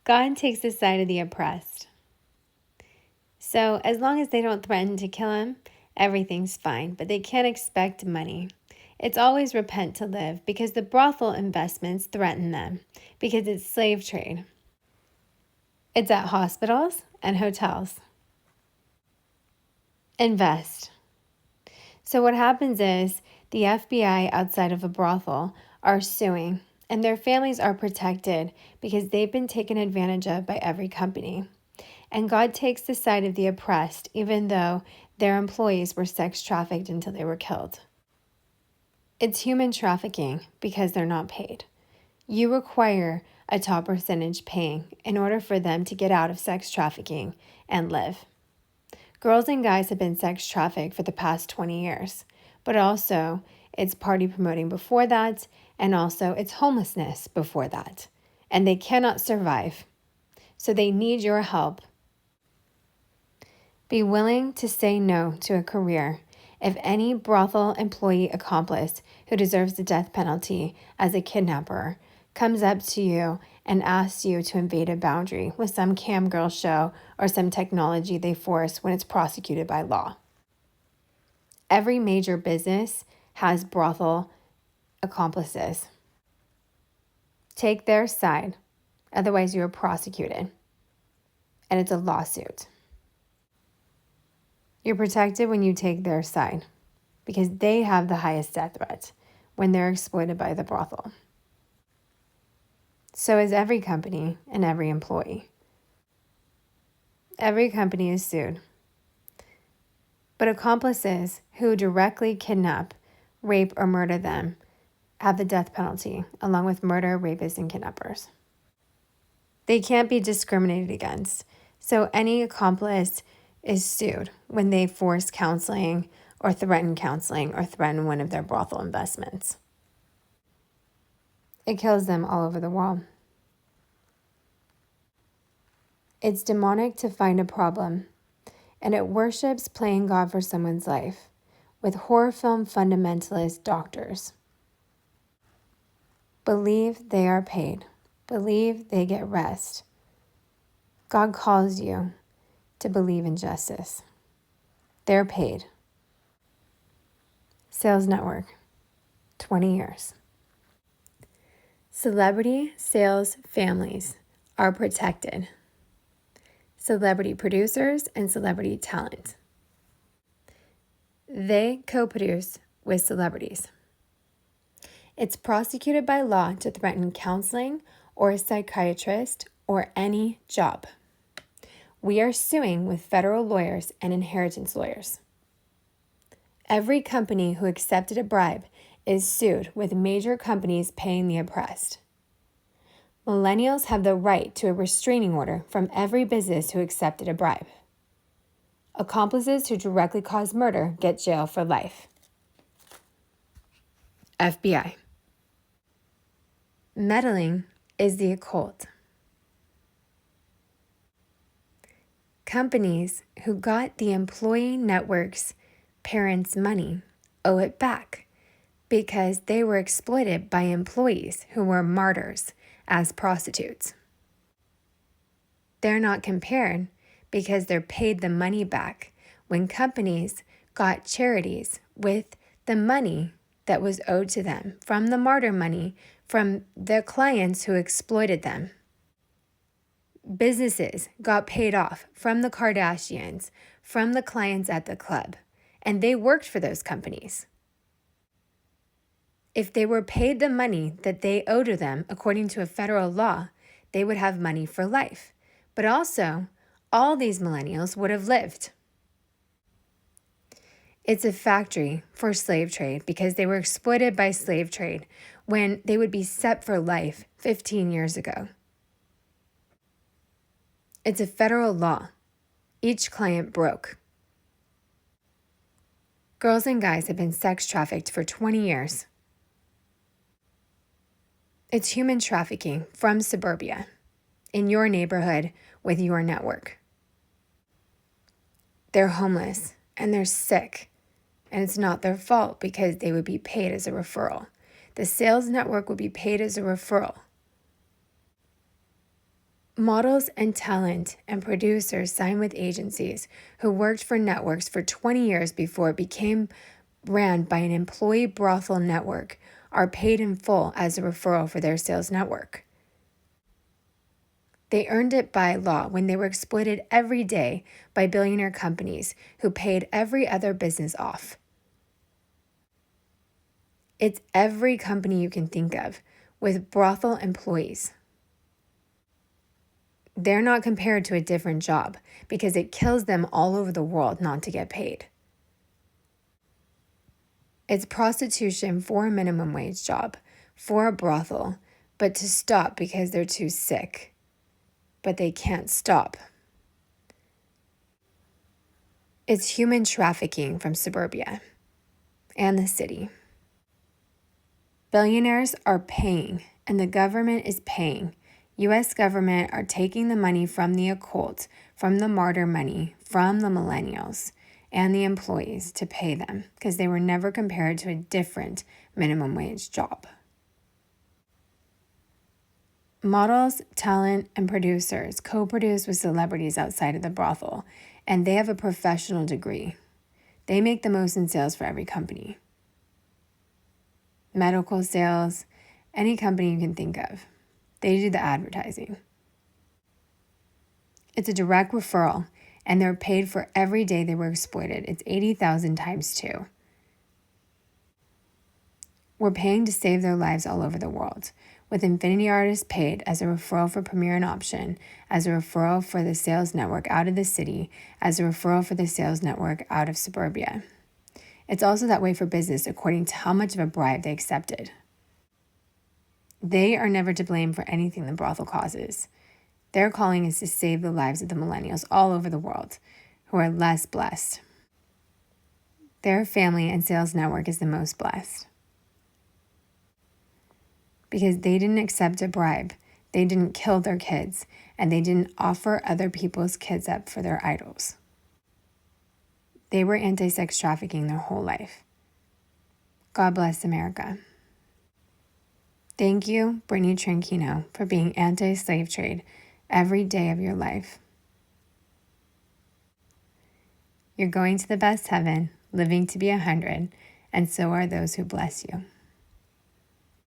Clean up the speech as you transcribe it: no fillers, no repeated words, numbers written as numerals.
God takes the side of the oppressed. So as long as they don't threaten to kill him, everything's fine, but they can't expect money. It's always repent to live because the brothel investments threaten them because it's slave trade. It's at hospitals and hotels. Invest. So what happens is the FBI outside of a brothel are suing, and their families are protected because they've been taken advantage of by every company. And God takes the side of the oppressed, even though their employees were sex trafficked until they were killed. It's human trafficking because they're not paid. You require a top percentage paying in order for them to get out of sex trafficking and live. Girls and guys have been sex trafficked for the past 20 years, but also it's party promoting before that, and also it's homelessness before that. And they cannot survive. So they need your help. Be willing to say no to a career if any brothel employee accomplice who deserves the death penalty as a kidnapper comes up to you and asks you to invade a boundary with some cam girl show or some technology they force when it's prosecuted by law. Every major business has brothel accomplices. Take their side, otherwise you are prosecuted, and it's a lawsuit. You're protected when you take their side because they have the highest death threat when they're exploited by the brothel. So is every company and every employee. Every company is sued. But accomplices who directly kidnap, rape, or murder them have the death penalty, along with murder, rapists, and kidnappers. They can't be discriminated against. So any accomplice is sued when they force counseling or threaten one of their brothel investments. It kills them all over the world. It's demonic to find a problem, and it worships playing God for someone's life with horror film fundamentalist doctors. Believe they are paid. Believe they get rest. God calls you to believe in justice. They're paid. Sales Network, 20 years. Celebrity sales families are protected. Celebrity producers and celebrity talent. They co-produce with celebrities. It's prosecuted by law to threaten counseling or a psychiatrist or any job. We are suing with federal lawyers and inheritance lawyers. Every company who accepted a bribe is sued with major companies paying the oppressed. Millennials have the right to a restraining order from every business who accepted a bribe. Accomplices who directly cause murder get jail for life. FBI. Meddling is the occult. Companies who got the employee network's parents' money owe it back because they were exploited by employees who were martyrs as prostitutes. They're not compared because they're paid the money back when companies got charities with the money that was owed to them from the martyr money from the clients who exploited them. Businesses got paid off from the Kardashians, from the clients at the club, and they worked for those companies. If they were paid the money that they owe to them according to a federal law, they would have money for life. But also, all these millennials would have lived. It's a factory for slave trade because they were exploited by slave trade when they would be set for life 15 years ago. It's a federal law. Each client broke. Girls and guys have been sex trafficked for 20 years. It's human trafficking from suburbia, in your neighborhood with your network. They're homeless and they're sick, and it's not their fault because they would be paid as a referral. The sales network would be paid as a referral. Models and talent and producers sign with agencies who worked for networks for 20 years before it became ran by an employee brothel network are paid in full as a referral for their sales network. They earned it by law when they were exploited every day by billionaire companies who paid every other business off. It's every company you can think of with brothel employees. They're not compared to a different job because it kills them all over the world not to get paid. It's prostitution for a minimum wage job, for a brothel, but to stop because they're too sick. But they can't stop. It's human trafficking from suburbia and the city. Billionaires are paying, and the government is paying. U.S. government are taking the money from the occult, from the martyr money, from the millennials, and the employees to pay them because they were never compared to a different minimum wage job. Models, talent, and producers co-produce with celebrities outside of the brothel, and they have a professional degree. They make the most in sales for every company. Medical sales, any company you can think of. They do the advertising. It's a direct referral, and they're paid for every day they were exploited. It's 80,000 times 2. We're paying to save their lives all over the world, with Infinity Artists paid as a referral for Premier and Option, as a referral for the sales network out of the city, as a referral for the sales network out of suburbia. It's also that way for business according to how much of a bribe they accepted. They are never to blame for anything the brothel causes. Their calling is to save the lives of the millennials all over the world who are less blessed. Their family and sales network is the most blessed. Because they didn't accept a bribe, they didn't kill their kids, and they didn't offer other people's kids up for their idols. They were anti-sex trafficking their whole life. God bless America. Thank you, Brittany Tranquino, for being anti-slave trade every day of your life. You're going to the best heaven, living to be 100, and so are those who bless you.